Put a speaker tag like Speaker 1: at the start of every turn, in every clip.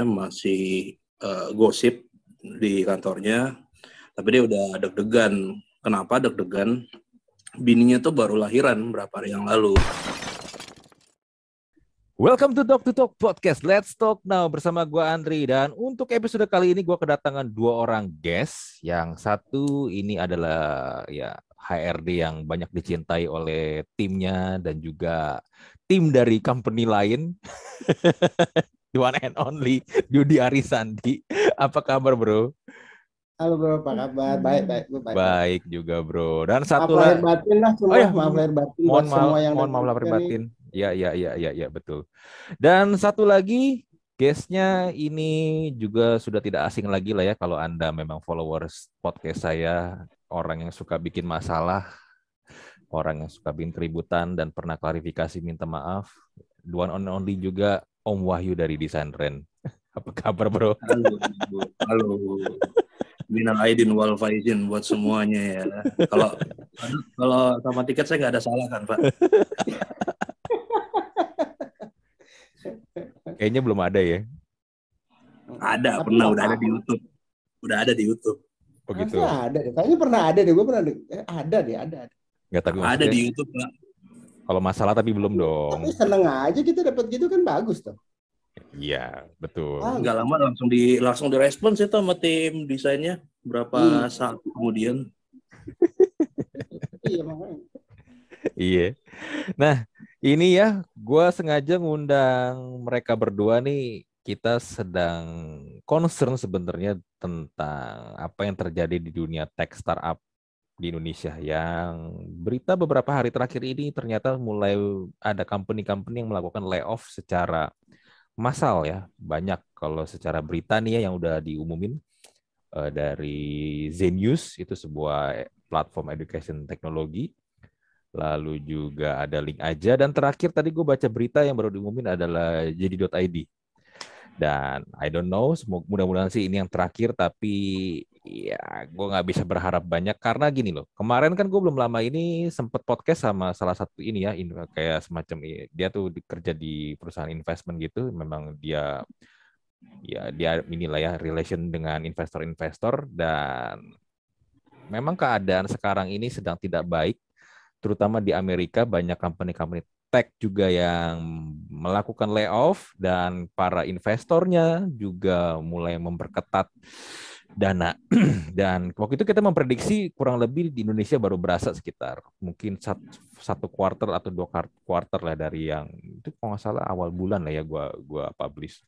Speaker 1: masih gosip di kantornya, tapi dia udah deg-degan. Kenapa deg-degan? Bininya tuh baru lahiran berapa hari yang lalu.
Speaker 2: Welcome to Talk Podcast. Let's talk now bersama gue Andri, dan untuk episode kali ini gue kedatangan dua orang guest. Yang satu ini adalah HRD yang banyak dicintai oleh timnya dan juga tim dari company lain. The one and only Yudi Arisandi. Apa kabar, bro?
Speaker 3: Halo bro, apa kabar? Baik.
Speaker 2: Baik juga, bro. Dan
Speaker 3: Maaf
Speaker 2: satu
Speaker 3: lahir
Speaker 2: lagi.
Speaker 3: batin lah
Speaker 2: Oh
Speaker 3: semua,
Speaker 2: ya,
Speaker 3: maaf lahir batin
Speaker 2: mohon
Speaker 3: buat semua yang
Speaker 2: maaf lahir
Speaker 3: dengar nih.
Speaker 2: batin. Ya, betul. Dan satu lagi, guestnya ini juga sudah tidak asing lagi lah ya, kalau Anda memang followers podcast saya, orang yang suka bikin masalah, orang yang suka bikin keributan dan pernah klarifikasi minta maaf. The one and only juga Om Wahyu dari Desain Trend. Apa kabar, bro?
Speaker 1: Halo. Minal aidin wal faizin buat semuanya ya. Kalau sama tiket saya nggak ada salah kan, Pak?
Speaker 2: Kayaknya belum ada ya.
Speaker 1: Ada,
Speaker 3: Tapi
Speaker 1: pernah
Speaker 3: nggak
Speaker 1: udah ada di YouTube. Udah ada di YouTube.
Speaker 2: Oh gitu.
Speaker 3: Harusnya ada deh, kayaknya pernah ada deh, gue pernah ada.
Speaker 2: Nggak, tapi
Speaker 1: Ada
Speaker 2: maksudnya
Speaker 1: di YouTube, Pak.
Speaker 2: kalau masalah tapi belum dong.
Speaker 3: Tapi seneng aja kita dapat gitu kan, bagus tuh.
Speaker 2: Iya, betul.
Speaker 1: Nggak lama langsung direspons itu sama tim desainnya berapa saat kemudian.
Speaker 3: Iya makanya.
Speaker 2: Iya. Nah, ini ya, gue sengaja ngundang mereka berdua nih. Kita sedang concern sebenarnya tentang apa yang terjadi di dunia tech startup di Indonesia, yang berita beberapa hari terakhir ini ternyata mulai ada company-company yang melakukan layoff secara massal ya. Banyak kalau secara berita nih ya yang udah diumumin dari Zenius, itu sebuah platform education teknologi. Lalu juga ada Link Aja, dan terakhir tadi gue baca berita yang baru diumumin adalah jadi.id. Dan I don't know, mudah-mudahan sih ini yang terakhir, tapi ya gue nggak bisa berharap banyak karena gini loh. Kemarin kan gue belum lama ini sempet podcast sama salah satu ini ya, kayak semacam dia tuh kerja di perusahaan investment gitu. Memang dia inilah ya, relation dengan investor-investor, dan memang keadaan sekarang ini sedang tidak baik, terutama di Amerika. Banyak company-company tech juga yang melakukan layoff, dan para investornya juga mulai memperketat dana. Dan waktu itu kita memprediksi kurang lebih di Indonesia baru berasa sekitar mungkin satu quarter atau 2 quarter lah, dari yang itu kalau nggak salah awal bulan lah ya gua publish.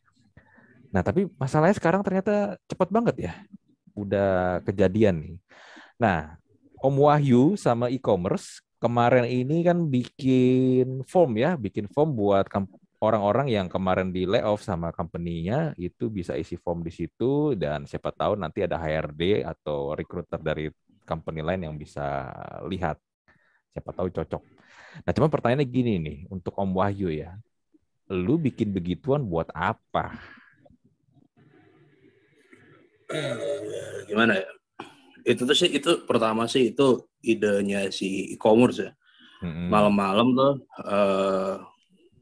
Speaker 2: Nah, tapi masalahnya sekarang ternyata cepat banget ya, udah kejadian nih. Nah, Om Wahyu sama e-commerce kemarin ini kan bikin form buat orang-orang yang kemarin di layoff sama company-nya, itu bisa isi form di situ, dan siapa tahu nanti ada HRD atau recruiter dari company lain yang bisa lihat. Siapa tahu cocok. Nah, cuma pertanyaannya gini nih, untuk Om Wahyu ya, lu bikin begituan buat apa?
Speaker 1: Gimana ya? Itu pertama sih itu idenya si e-commerce ya. Malam-malam tuh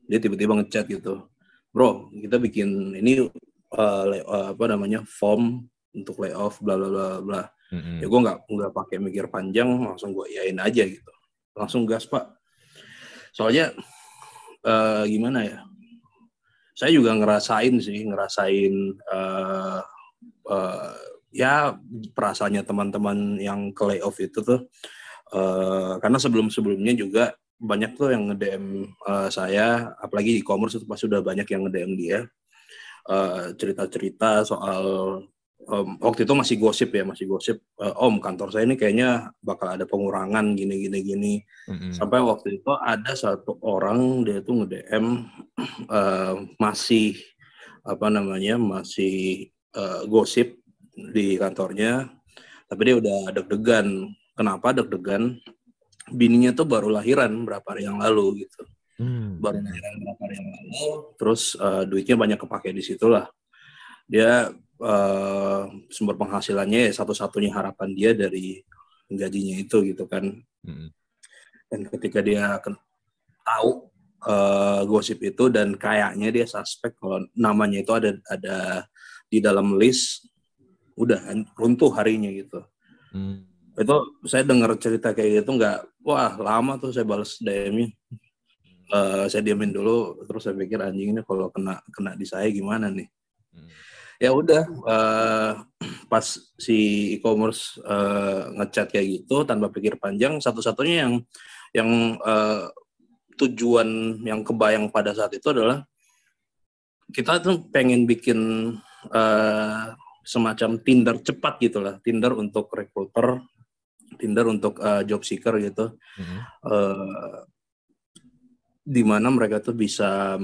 Speaker 1: dia tiba-tiba ngechat gitu, bro, kita bikin ini form untuk layoff bla bla bla bla. Ya gue nggak pakai mikir panjang, langsung gue yain aja gitu, langsung gas Pak. Soalnya gimana ya, saya juga ngerasain ya perasaannya teman-teman yang ke layoff itu tuh, karena sebelum-sebelumnya juga banyak tuh yang nge-DM saya, apalagi e-commerce itu pasti udah banyak yang nge-DM dia, cerita-cerita soal waktu itu masih gosip, Om, kantor saya ini kayaknya bakal ada pengurangan gini. Sampai waktu itu ada satu orang dia tuh nge-DM masih gosip di kantornya, tapi dia udah deg-degan. Kenapa deg-degan? Bininya tuh baru lahiran berapa hari yang lalu gitu. Baru lahiran berapa hari yang lalu, terus duitnya banyak kepake di situ lah. Dia sumber penghasilannya ya satu-satunya harapan dia dari gajinya itu gitu kan. Dan ketika dia tahu gosip itu dan kayaknya dia suspek kalau namanya itu ada di dalam list, udah runtuh harinya gitu. Itu saya dengar cerita kayak gitu wah lama tuh saya balas DM-nya. Saya diamin dulu, terus saya pikir anjing ini kalau kena di saya gimana nih. Ya udah, pas si e-commerce ngechat kayak gitu tanpa pikir panjang, satu-satunya yang tujuan yang kebayang pada saat itu adalah kita tuh pengen bikin semacam Tinder cepat gitu lah, Tinder untuk recruiter, Tinder untuk job seeker gitu. Di mana mereka tuh bisa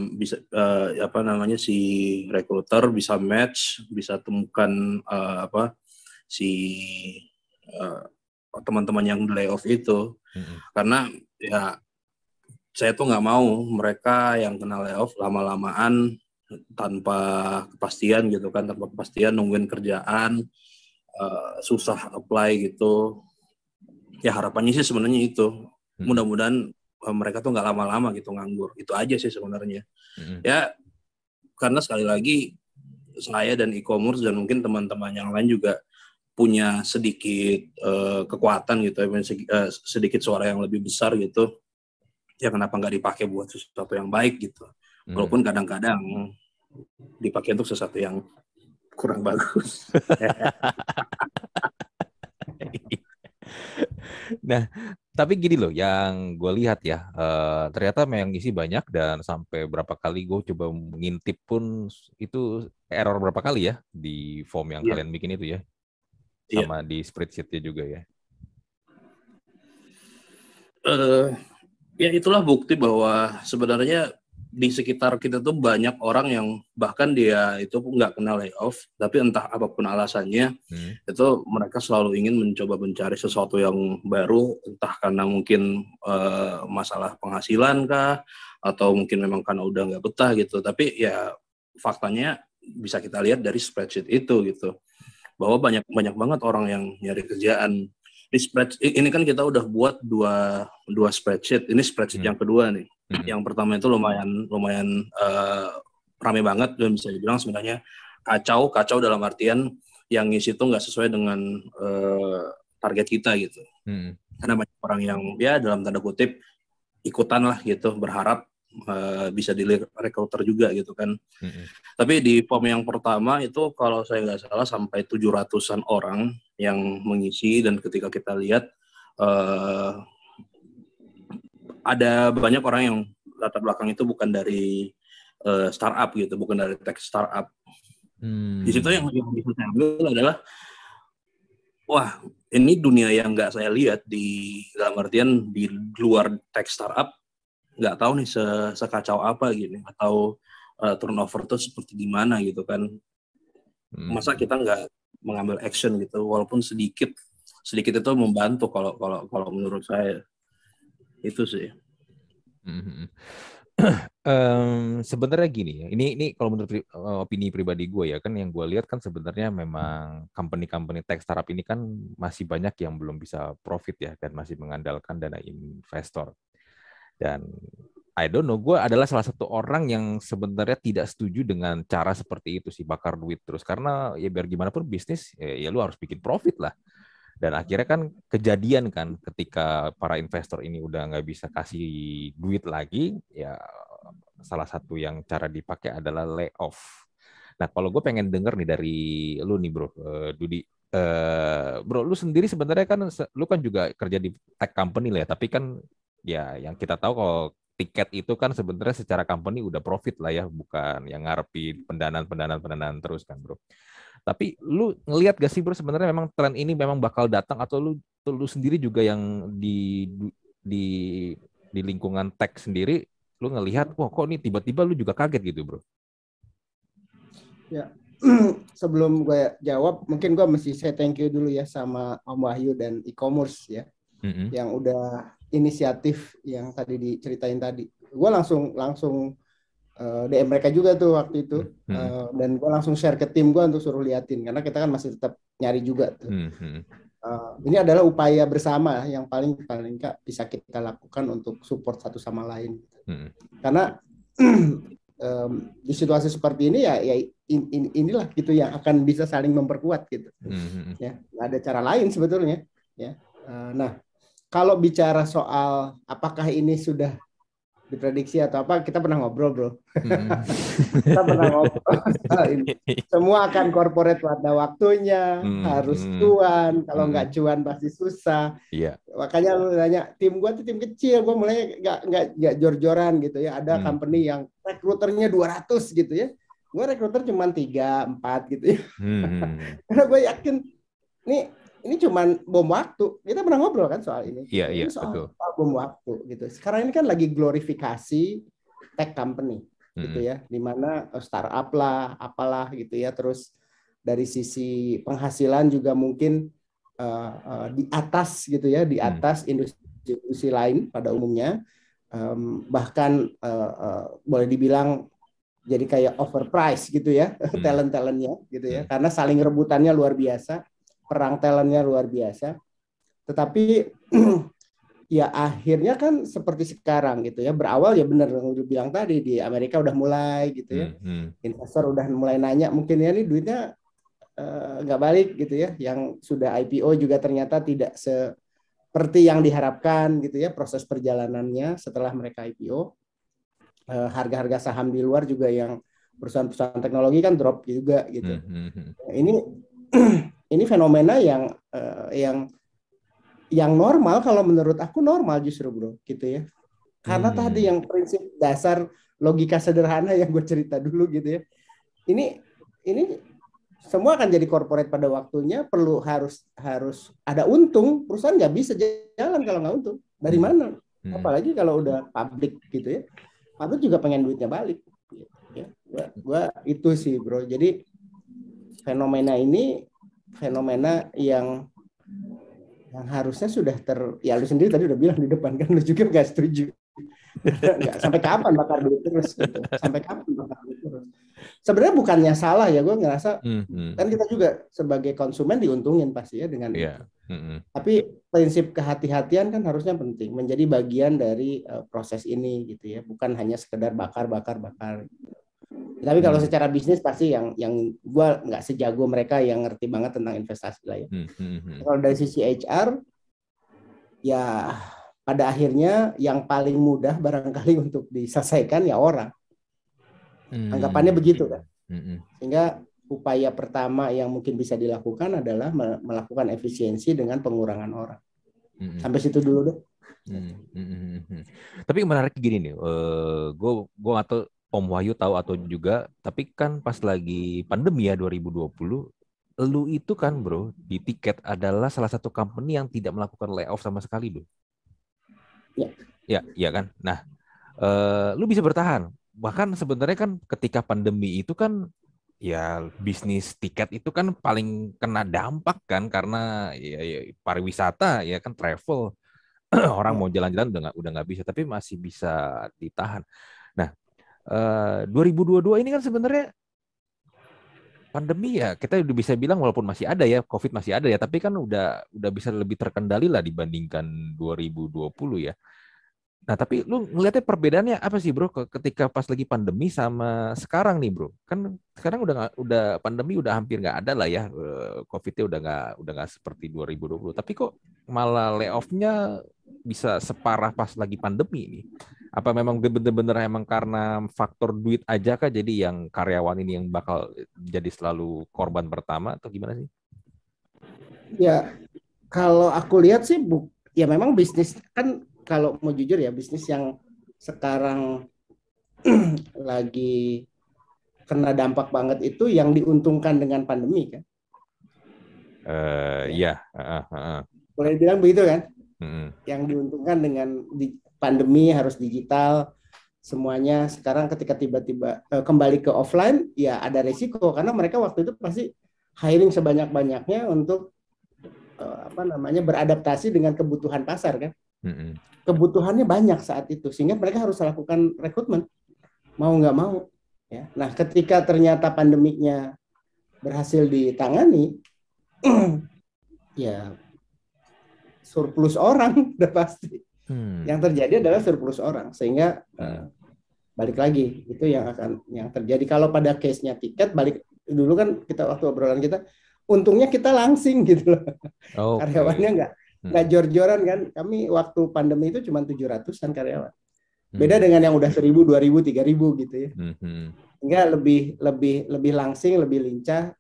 Speaker 1: si recruiter bisa match, bisa temukan teman-teman yang layoff itu. Karena ya saya tuh nggak mau mereka yang kena layoff lama-lamaan tanpa kepastian gitu kan, tanpa kepastian nungguin kerjaan, susah apply gitu. Ya harapannya sih sebenarnya itu, mudah-mudahan mereka tuh nggak lama-lama gitu nganggur. Itu aja sih sebenarnya. Ya karena sekali lagi saya dan e-commerce dan mungkin teman-teman yang lain juga punya sedikit kekuatan gitu, sedikit suara yang lebih besar gitu. Ya kenapa nggak dipakai buat sesuatu yang baik gitu. Walaupun kadang-kadang dipakai untuk sesuatu yang kurang bagus.
Speaker 2: Nah, tapi gini loh, yang gue lihat ya, ternyata memang isi banyak dan sampai berapa kali gue coba ngintip pun itu error berapa kali ya di form yang kalian bikin itu ya, sama di spreadsheet-nya juga ya.
Speaker 1: Ya itulah bukti bahwa sebenarnya di sekitar kita tuh banyak orang yang bahkan dia itu nggak kena layoff, tapi entah apapun alasannya, itu mereka selalu ingin mencoba mencari sesuatu yang baru, entah karena mungkin masalah penghasilan kah, atau mungkin memang karena udah nggak betah gitu. Tapi ya faktanya bisa kita lihat dari spreadsheet itu gitu, bahwa banyak banget orang yang nyari kerjaan. Ini kan kita udah buat dua spreadsheet. Ini spreadsheet yang kedua nih. Yang pertama itu lumayan rame banget dan bisa dibilang sebenarnya kacau dalam artian yang ngisi itu nggak sesuai dengan target kita gitu. Karena banyak orang yang ya dalam tanda kutip ikutan lah gitu, berharap bisa di recruiter juga gitu kan. Tapi di form yang pertama itu kalau saya nggak salah sampai 700-an orang yang mengisi, dan ketika kita lihat ada banyak orang yang latar belakang itu bukan dari startup gitu, bukan dari tech startup. Di situ yang bisa saya ambil adalah wah, ini dunia yang nggak saya lihat di dalam artian di luar tech startup, nggak tahu nih sekacau apa gini, atau turnover itu seperti gimana gitu kan. Masa kita nggak mengambil action gitu, walaupun sedikit itu membantu kalau menurut saya. Itu sih.
Speaker 2: Sebenarnya gini ya, ini kalau menurut opini pribadi gue ya, kan yang gue lihat kan sebenarnya memang company tech startup ini kan masih banyak yang belum bisa profit ya, dan masih mengandalkan dana investor. Dan I don't know, gue adalah salah satu orang yang sebenarnya tidak setuju dengan cara seperti itu sih, bakar duit terus. Karena ya biar gimana pun bisnis, ya lu harus bikin profit lah. Dan akhirnya kan kejadian kan ketika para investor ini udah nggak bisa kasih duit lagi, ya salah satu yang cara dipakai adalah layoff. Nah kalau gue pengen denger nih dari lu nih bro, Dudi. Bro, lu sendiri sebenarnya kan, lu kan juga kerja di tech company lah ya, tapi kan ya yang kita tahu kalau tiket itu kan sebenarnya secara company udah profit lah ya, bukan yang ngarepin pendanaan terus kan bro. Tapi lu ngelihat gak sih bro, sebenarnya memang tren ini memang bakal datang, atau lu sendiri juga yang di lingkungan tech sendiri, lu ngelihat wah kok ini tiba-tiba lu juga kaget gitu bro?
Speaker 3: Ya, sebelum gue jawab, mungkin gue mesti say thank you dulu ya sama Om Wahyu dan e-commerce ya, yang udah inisiatif yang tadi diceritain tadi. Gue langsung DM mereka juga tuh waktu itu, dan gue langsung share ke tim gue untuk suruh liatin, karena kita kan masih tetap nyari juga tuh. ini adalah upaya bersama yang paling nggak bisa kita lakukan untuk support satu sama lain. Karena di situasi seperti ini ya inilah gitu yang akan bisa saling memperkuat gitu. Ya, nggak ada cara lain sebetulnya. Ya, nah kalau bicara soal apakah ini sudah diprediksi atau apa, kita pernah ngobrol bro. Kita pernah ngobrol ini. Semua akan corporate pada waktunya, harus cuan, kalau nggak cuan pasti susah. Makanya lu nanya, tim gue tuh tim kecil, gue mulai nggak jor-joran gitu ya. Ada company yang rekruternya 200 gitu ya, gue rekruter cuma 3-4 gitu ya. Karena gue yakin ini cuman bom waktu. Kita pernah ngobrol kan soal ini.
Speaker 2: Iya,
Speaker 3: soal bom waktu gitu. Sekarang ini kan lagi glorifikasi tech company gitu ya, di mana startup lah, apalah gitu ya. Terus dari sisi penghasilan juga mungkin di atas gitu ya, di atas industri lain pada umumnya. Bahkan boleh dibilang jadi kayak overpriced gitu ya, talent-talentnya gitu ya, karena saling rebutannya luar biasa. Perang talentnya luar biasa, tetapi ya akhirnya kan seperti sekarang gitu ya, berawal ya benar yang udah bilang tadi, di Amerika udah mulai gitu ya, investor udah mulai nanya mungkin ya ini duitnya nggak balik gitu ya, yang sudah IPO juga ternyata tidak seperti yang diharapkan gitu ya proses perjalanannya setelah mereka IPO, harga-harga saham di luar juga yang perusahaan-perusahaan teknologi kan drop juga gitu. Ini fenomena yang normal, kalau menurut aku normal justru bro gitu ya, karena tadi yang prinsip dasar logika sederhana yang gue cerita dulu gitu ya, ini semua akan jadi corporate pada waktunya, perlu harus ada untung, perusahaan nggak bisa jalan kalau nggak untung, dari mana, apalagi kalau udah public gitu ya, public juga pengen duitnya balik gitu ya. Gua itu sih bro, jadi fenomena ini fenomena yang harusnya sudah ya lu sendiri tadi udah bilang di depan kan, lu juga nggak setuju. Nggak, sampai kapan bakar duit terus gitu. Sampai kapan bakar duit terus. Sebenarnya bukannya salah ya, gue ngerasa kan kita juga sebagai konsumen diuntungin pasti ya dengan itu. Tapi prinsip kehati-hatian kan harusnya penting, menjadi bagian dari proses ini gitu ya, bukan hanya sekedar bakar. Tapi kalau secara bisnis pasti yang gue nggak sejago mereka yang ngerti banget tentang investasi lah ya. Kalau dari sisi HR, ya pada akhirnya yang paling mudah barangkali untuk diselesaikan ya orang. Anggapannya begitu kan. Sehingga upaya pertama yang mungkin bisa dilakukan adalah melakukan efisiensi dengan pengurangan orang. Sampai situ dulu deh.
Speaker 2: Tapi menarik gini nih, gue nggak tahu Om Wahyu tahu atau juga, tapi kan pas lagi pandemi ya 2020, lu itu kan bro di Tiket adalah salah satu company yang tidak melakukan layoff sama sekali bro. Ya kan. Nah, lu bisa bertahan. Bahkan sebenarnya kan ketika pandemi itu kan ya bisnis tiket itu kan paling kena dampak kan, karena ya pariwisata ya kan, travel. Orang mau jalan-jalan udah nggak bisa, tapi masih bisa ditahan. Nah, 2022 ini kan sebenarnya pandemi ya, kita udah bisa bilang walaupun masih ada ya, COVID masih ada ya, tapi kan udah bisa lebih terkendali lah dibandingkan 2020 ya. Nah, tapi lu ngeliatnya perbedaannya apa sih bro ketika pas lagi pandemi sama sekarang nih bro? Kan sekarang udah pandemi udah hampir nggak ada lah ya, COVID-nya udah nggak seperti 2020. Tapi kok malah layoff-nya bisa separah pas lagi pandemi ini? Apa memang bener-bener emang karena faktor duit aja kah, jadi yang karyawan ini yang bakal jadi selalu korban pertama atau gimana sih?
Speaker 3: Ya, kalau aku lihat sih ya memang bisnis kan, kalau mau jujur ya, bisnis yang sekarang lagi kena dampak banget itu yang diuntungkan dengan pandemi kan?
Speaker 2: Iya.
Speaker 3: Boleh bilang begitu kan? Yang diuntungkan dengan pandemi harus digital semuanya. Sekarang ketika tiba-tiba kembali ke offline, ya ada resiko karena mereka waktu itu pasti hiring sebanyak-banyaknya untuk beradaptasi dengan kebutuhan pasar kan. Kebutuhannya banyak saat itu, sehingga mereka harus lakukan rekrutmen mau nggak mau ya. Nah, ketika ternyata pandemiknya berhasil ditangani ya surplus orang udah pasti. Yang terjadi adalah surplus orang, sehingga balik lagi itu yang terjadi. Kalau pada case-nya tiket, balik dulu kan kita waktu obrolan kita, untungnya kita langsing gitu loh. Karyawannya nggak jor-joran kan. Kami waktu pandemi itu cuma 700-an karyawan. Beda dengan yang udah 1.000, 2.000, 3.000 gitu ya. Sehingga lebih langsing, lebih lincah.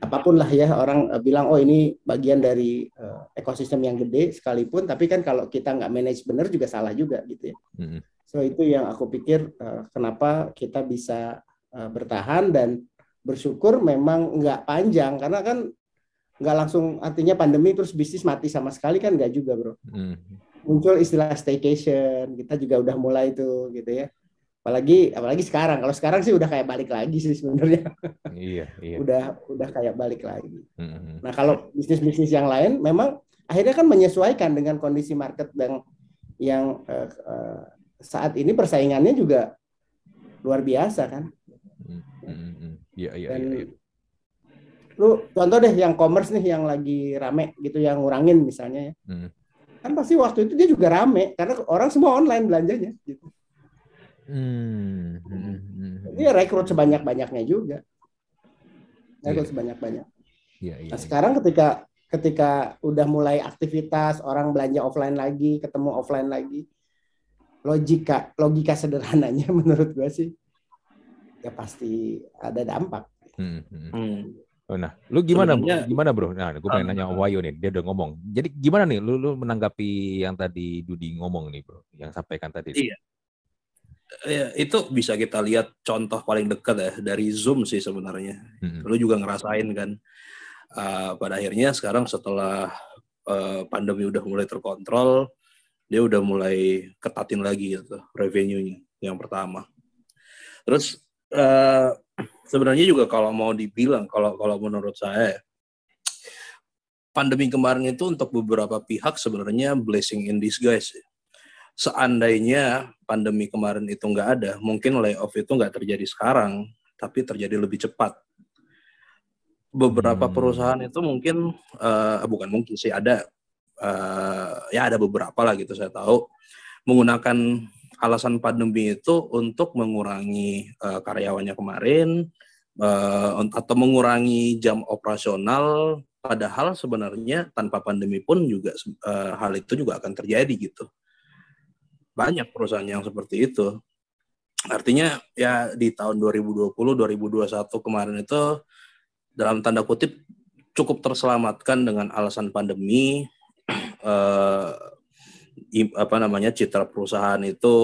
Speaker 3: Apapun lah ya, orang bilang oh ini bagian dari ekosistem yang gede sekalipun, tapi kan kalau kita nggak manage benar juga salah juga gitu ya. So itu yang aku pikir kenapa kita bisa bertahan dan bersyukur memang nggak panjang, karena kan nggak langsung artinya pandemi terus bisnis mati sama sekali kan, nggak juga bro. Muncul istilah staycation, kita juga udah mulai itu gitu ya. Apalagi sekarang. Kalau sekarang sih udah kayak balik lagi sih sebenarnya. Iya. Udah kayak balik lagi. Nah, kalau bisnis-bisnis yang lain memang akhirnya kan menyesuaikan dengan kondisi market yang saat ini persaingannya juga luar biasa kan. Iya. Lu contoh deh yang commerce nih yang lagi rame gitu, yang ngurangin misalnya ya. Kan pasti waktu itu dia juga rame karena orang semua online belanjanya gitu. Dia rekrut sebanyak-banyaknya juga. Sebanyak-banyak. Nah, sekarang ketika udah mulai aktivitas, orang belanja offline lagi, ketemu offline lagi, logika sederhananya menurut gue sih ya pasti ada dampak.
Speaker 2: Nah, lu gimana bro? Nah, gue pengen nanya Om Wahyu nih, dia udah ngomong. Jadi gimana nih lu menanggapi yang tadi Dudi ngomong nih bro, yang sampaikan tadi?
Speaker 1: Iya. Ya, itu bisa kita lihat contoh paling dekat ya dari Zoom sih sebenarnya. Lu juga ngerasain kan. Pada akhirnya sekarang setelah pandemi udah mulai terkontrol, dia udah mulai ketatin lagi gitu revenue-nya yang pertama. Terus sebenarnya juga kalau mau dibilang, kalau menurut saya pandemi kemarin itu untuk beberapa pihak sebenarnya blessing in disguise. Seandainya pandemi kemarin itu nggak ada, mungkin layoff itu nggak terjadi sekarang, tapi terjadi lebih cepat. Beberapa perusahaan itu mungkin, bukan mungkin sih, ada beberapa lah gitu saya tahu, menggunakan alasan pandemi itu untuk mengurangi karyawannya kemarin, atau mengurangi jam operasional, padahal sebenarnya tanpa pandemi pun juga hal itu juga akan terjadi gitu. Banyak perusahaan yang seperti itu. Artinya ya di tahun 2020, 2021 kemarin itu dalam tanda kutip cukup terselamatkan dengan alasan pandemi. Citra perusahaan itu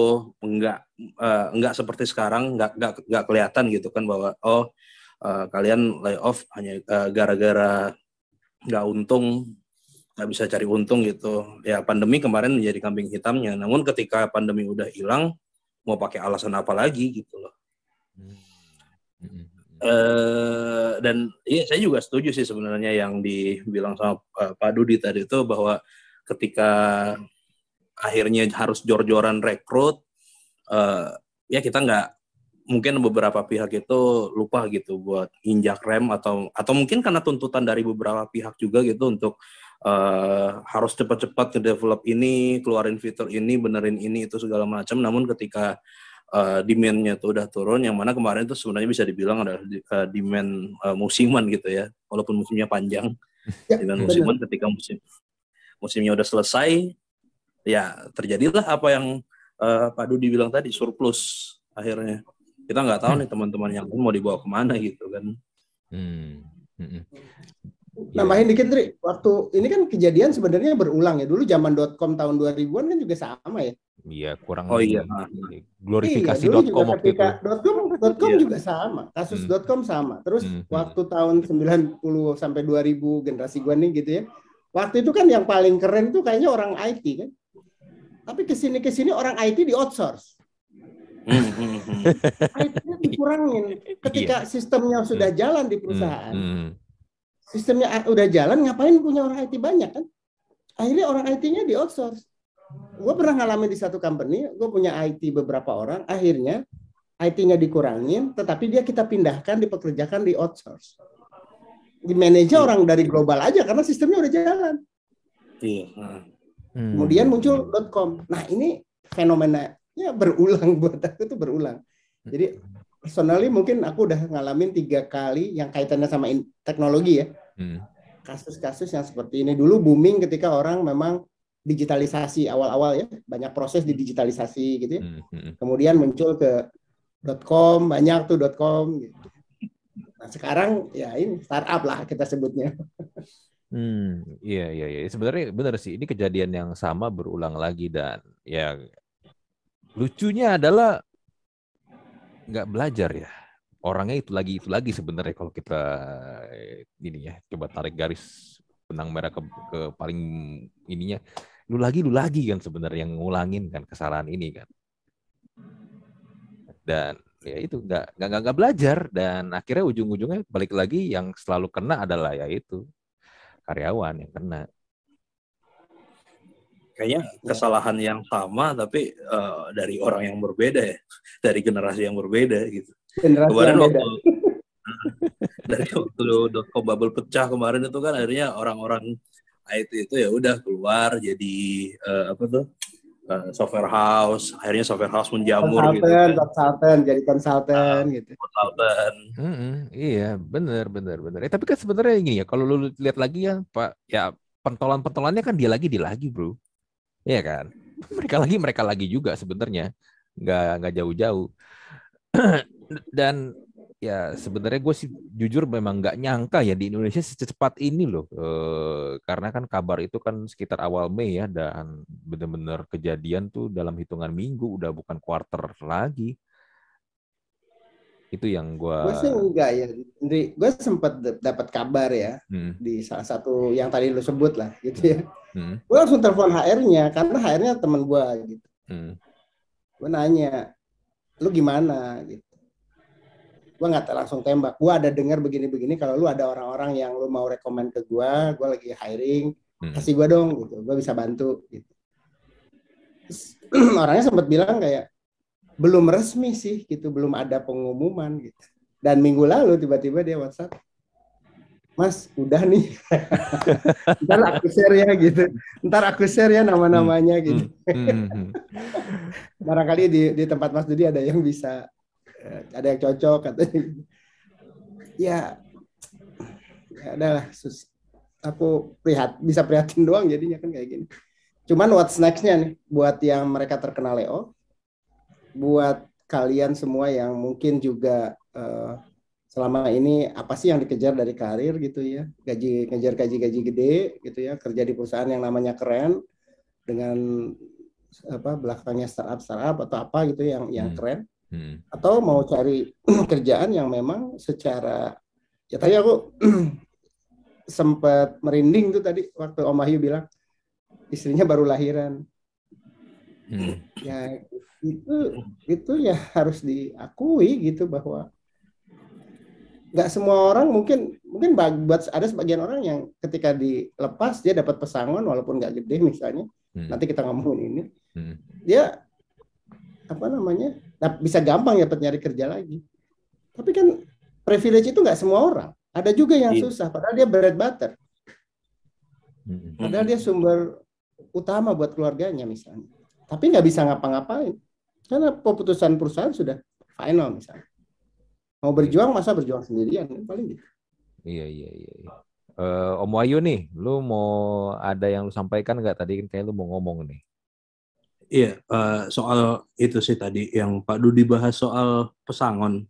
Speaker 1: enggak seperti sekarang, enggak kelihatan gitu kan bahwa kalian layoff hanya gara-gara enggak untung, nggak bisa cari untung gitu. Ya pandemi kemarin menjadi kambing hitamnya. Namun ketika pandemi udah hilang, mau pakai alasan apa lagi gitu loh. Dan iya saya juga setuju sih sebenarnya yang dibilang sama Pak Dudi tadi itu, bahwa ketika akhirnya harus jor-joran rekrut, ya kita nggak, mungkin beberapa pihak itu lupa gitu buat injak rem, atau mungkin karena tuntutan dari beberapa pihak juga gitu untuk harus cepat-cepat nge-develop ini, keluarin fitur ini, benerin ini, itu segala macam. Namun ketika demand-nya tuh udah turun, yang mana kemarin itu sebenarnya bisa dibilang adalah demand musiman gitu ya, walaupun musimnya panjang. Demand musiman, ketika musimnya udah selesai, ya terjadilah apa yang Pak Dudi bilang tadi, surplus. Akhirnya kita nggak tahu nih teman-teman yang mau dibawa kemana gitu kan.
Speaker 3: Nambahin dikit, Tri. Waktu ini kan kejadian sebenarnya berulang ya. Dulu zaman .com tahun 2000-an kan juga sama ya.
Speaker 2: Iya, kurang
Speaker 3: glorifikasi .com waktu itu. .com juga sama. Kasus .com sama. Terus waktu tahun 90 sampai 2000 generasi gua nih gitu ya. Waktu itu kan yang paling keren tuh kayaknya orang IT kan. Tapi kesini orang IT di outsource. IT-nya dikurangin. Ketika sistemnya sudah jalan di perusahaan. Sistemnya udah jalan, ngapain punya orang IT banyak kan? Akhirnya orang IT-nya di outsource. Gue pernah ngalamin di satu company, gue punya IT beberapa orang, akhirnya IT-nya dikurangin, tetapi kita pindahkan, dipekerjakan di outsource. di manage orang dari global aja karena sistemnya udah jalan.
Speaker 1: Iya.
Speaker 3: Kemudian muncul .com. Nah ini fenomenanya berulang buat aku tuh berulang. Jadi personally mungkin aku udah ngalamin 3 kali yang kaitannya sama teknologi ya. Kasus-kasus yang seperti ini dulu booming ketika orang memang digitalisasi awal-awal ya, banyak proses digitalisasi gitu ya. Kemudian muncul ke .com, banyak tuh .com gitu. Nah sekarang ya ini startup lah kita sebutnya.
Speaker 2: Iya. Sebenarnya benar sih, ini kejadian yang sama berulang lagi dan ya lucunya adalah nggak belajar ya. Orangnya itu lagi sebenarnya kalau kita ini ya coba tarik garis benang merah ke paling ininya, lu lagi kan sebenarnya yang ngulangin kan kesalahan ini kan. Dan ya itu nggak belajar dan akhirnya ujung-ujungnya balik lagi yang selalu kena adalah yaitu karyawan yang kena.
Speaker 1: Kayaknya kesalahan yang sama tapi dari orang yang berbeda ya, dari generasi yang berbeda gitu.
Speaker 3: Generasi
Speaker 1: kemarin
Speaker 3: yang
Speaker 1: waktu dari waktu .com bubble pecah kemarin itu kan akhirnya orang-orang IT itu ya udah keluar jadi apa tuh software house, akhirnya software house menjamur gitu kan.
Speaker 3: Jadi konsultan gitu.
Speaker 1: Konsultan.
Speaker 2: Iya, benar. Tapi kan sebenarnya ini ya, kalau lu lihat lagi ya, Pak, ya pentolan-pentolannya kan dia lagi, bro. Iya kan? Mereka lagi juga sebenarnya. Nggak jauh-jauh. Dan ya sebenarnya gue sih jujur memang nggak nyangka ya di Indonesia secepat ini loh. Karena kan kabar itu kan sekitar awal Mei ya, dan benar-benar kejadian tuh dalam hitungan minggu, udah bukan quarter lagi. Itu yang gue
Speaker 3: sih enggak ya, gue sempat dapat kabar ya di salah satu yang tadi lu sebut lah gitu ya. Gue langsung telepon HR-nya karena HR-nya teman gue gitu. Gue nanya, lu gimana gitu. Gue nggak langsung tembak. Gue ada dengar begini-begini, kalau lu ada orang-orang yang lu mau rekomend ke gue lagi hiring, kasih gue dong gitu, gue bisa bantu gitu. Terus, orangnya sempat bilang kayak belum resmi sih gitu, belum ada pengumuman gitu. Dan minggu lalu tiba-tiba dia WhatsApp, Mas udah nih, ntar aku share ya gitu, ntar aku share ya nama-namanya gitu. Barangkali di tempat Mas Dudi ada yang bisa, ada yang cocok katanya. Ya adalah aku bisa prihatin doang jadinya kan kayak gini. Cuman what's next-nya nih buat yang mereka terkena layoff, buat kalian semua yang mungkin juga selama ini apa sih yang dikejar dari karir gitu ya, ngejar gaji gede gitu ya, kerja di perusahaan yang namanya keren dengan apa belakangnya startup atau apa gitu yang keren, atau mau cari kerjaan yang memang secara ya tadi aku sempat merinding tuh tadi waktu Om Wahyu bilang istrinya baru lahiran. Ya itu ya harus diakui gitu bahwa nggak semua orang mungkin buat ada sebagian orang yang ketika dilepas dia dapat pesangon walaupun nggak gede misalnya, nanti kita ngomongin ini, dia apa namanya bisa gampang ya nyari kerja lagi. Tapi kan privilege itu nggak semua orang, ada juga yang susah padahal dia bread butter, padahal dia sumber utama buat keluarganya misalnya, tapi nggak bisa ngapa-ngapain karena keputusan perusahaan sudah final misalnya. Mau berjuang masa berjuang sendirian paling gitu.
Speaker 2: Iya. Om Wahyu nih, lu mau ada yang lu sampaikan nggak tadi? Kayak lu mau ngomong nih.
Speaker 1: Iya, soal itu sih tadi yang Pak Dudi bahas soal pesangon.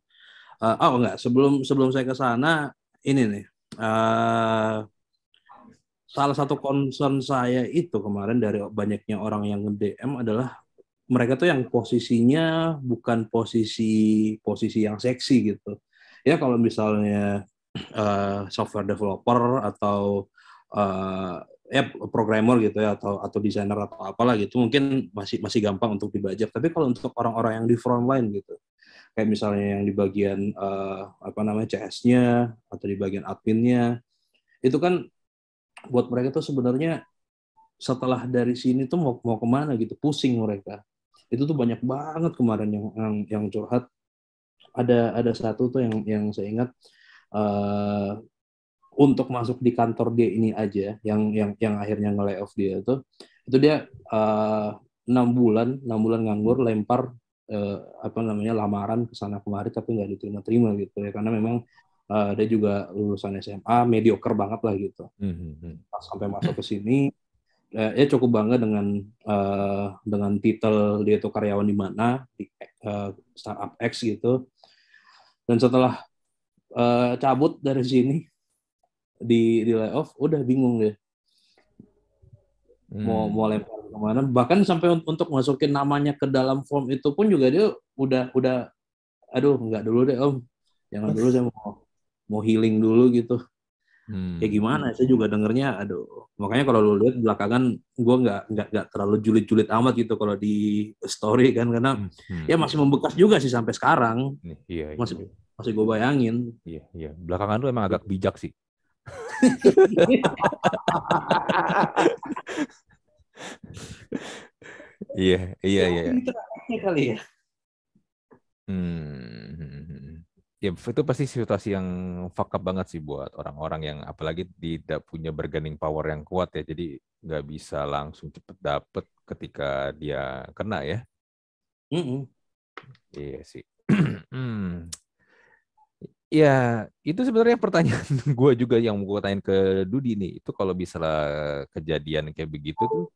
Speaker 1: Enggak, sebelum saya ke sana ini nih. Salah satu concern saya itu kemarin dari banyaknya orang yang nge-DM adalah mereka tuh yang posisinya bukan posisi yang seksi gitu. Ya kalau misalnya software developer atau ya programmer gitu ya atau desainer atau apalah gitu mungkin masih gampang untuk dibajak. Tapi kalau untuk orang-orang yang di front line gitu, kayak misalnya yang di bagian CS-nya atau di bagian adminnya, itu kan buat mereka tuh sebenarnya setelah dari sini tuh mau kemana gitu, pusing mereka. Itu tuh banyak banget kemarin yang curhat. Ada satu tuh yang saya ingat, untuk masuk di kantor dia ini aja yang akhirnya nge-layoff dia itu dia 6 bulan nganggur, lempar lamaran ke sana kemari tapi nggak diterima gitu ya, karena memang dia juga lulusan SMA mediocre banget lah gitu. Pas sampai masuk ke sini ya cukup bangga dengan titel dia itu karyawan di mana di startup X gitu. Dan setelah cabut dari sini di layoff, udah bingung deh mau lempar kemana. Bahkan sampai untuk masukin namanya ke dalam form itu pun juga dia udah aduh nggak dulu deh om, jangan dulu, saya mau healing dulu gitu. Ya gimana, saya juga dengernya aduh. Makanya kalau lu lihat belakangan gue nggak terlalu julid-julid amat gitu kalau di story kan, karena ya masih membekas juga sih sampai sekarang.
Speaker 2: Iya.
Speaker 1: Masih gue bayangin.
Speaker 2: Iya. Belakangan tuh emang agak bijak sih. Iya.
Speaker 1: Kali ya.
Speaker 2: Ya itu pasti situasi yang fuck up banget sih buat orang-orang yang apalagi tidak punya bargaining power yang kuat ya, jadi nggak bisa langsung cepet dapet ketika dia kena ya. Iya sih. Ya itu sebenarnya pertanyaan gue juga yang gue tanyain ke Dudi nih, itu kalau misalnya kejadian kayak begitu tuh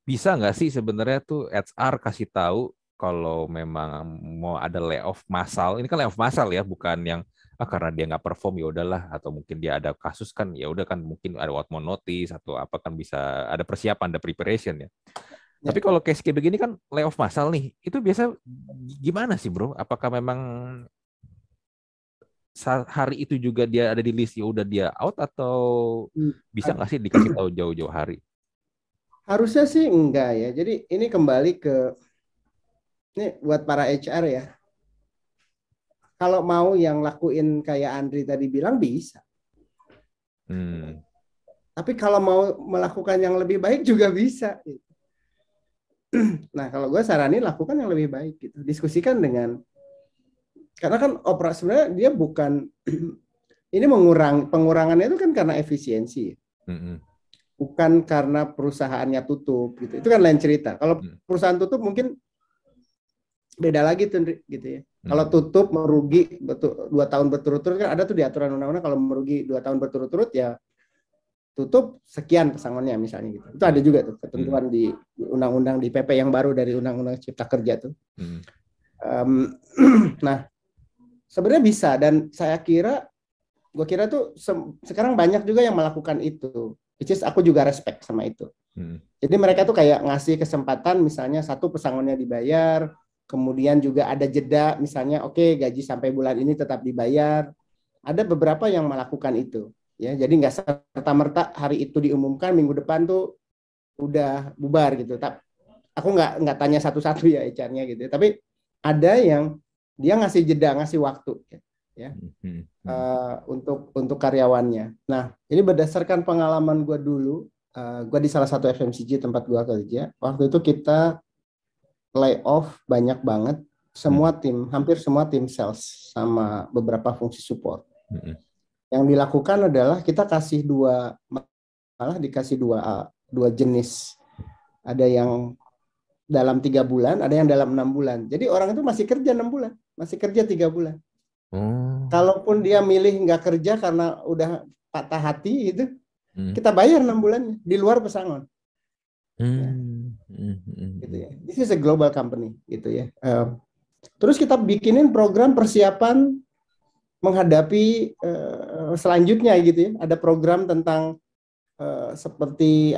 Speaker 2: bisa nggak sih sebenarnya tuh HR kasih tahu kalau memang mau ada layoff massal. Ini kan layoff massal ya, bukan yang karena dia nggak perform ya udahlah, atau mungkin dia ada kasus kan ya udah kan, mungkin ada what more notice atau apa kan, bisa ada persiapan, ada preparation ya. Tapi kalau case kayak begini kan layoff massal nih, itu biasa gimana sih bro? Apakah memang hari itu juga dia ada di list ya udah dia out, atau bisa nggak sih dikasih tahu jauh-jauh hari?
Speaker 3: Harusnya sih enggak ya. Jadi ini kembali ke ini buat para HR ya. Kalau mau yang lakuin kayak Andri tadi bilang bisa. Tapi kalau mau melakukan yang lebih baik juga bisa. Nah kalau gue saranin lakukan yang lebih baik gitu. Diskusikan dengan, karena kan operasi sebenarnya dia bukan ini pengurangannya itu kan karena efisiensi. Bukan karena perusahaannya tutup gitu. Itu kan lain cerita. Kalau perusahaan tutup mungkin beda lagi tuh gitu ya. Kalau tutup merugi 2 tahun berturut-turut kan ada tuh di aturan undang-undang, kalau merugi 2 tahun berturut-turut ya tutup sekian pesangonnya misalnya gitu. Itu ada juga tuh ketentuan di undang-undang di PP yang baru dari Undang-Undang Cipta Kerja tuh. Nah sebenarnya bisa, dan gue kira tuh sekarang banyak juga yang melakukan itu. Which is aku juga respect sama itu. Jadi mereka tuh kayak ngasih kesempatan, misalnya satu pesangonnya dibayar, kemudian juga ada jeda, misalnya oke, gaji sampai bulan ini tetap dibayar. Ada beberapa yang melakukan itu, ya. Jadi nggak serta-merta hari itu diumumkan minggu depan tuh udah bubar gitu. Aku nggak tanya satu-satu ya HR-nya gitu. Tapi ada yang dia ngasih jeda, ngasih waktu. Ya, untuk karyawannya. Nah, ini berdasarkan pengalaman gue dulu, gue di salah satu FMCG tempat gue kerja. Waktu itu kita layoff banyak banget, hampir semua tim sales sama beberapa fungsi support. Yang dilakukan adalah kita kasih dikasih dua jenis. Ada yang dalam 3 bulan, ada yang dalam 6 bulan. Jadi orang itu masih kerja 6 bulan, masih kerja 3 bulan. Kalaupun dia milih nggak kerja karena udah patah hati itu, kita bayar 6 bulannya di luar pesangon. Gitu ya. This is a global company gitu ya. Terus kita bikinin program persiapan menghadapi selanjutnya gitu ya. Ada program tentang seperti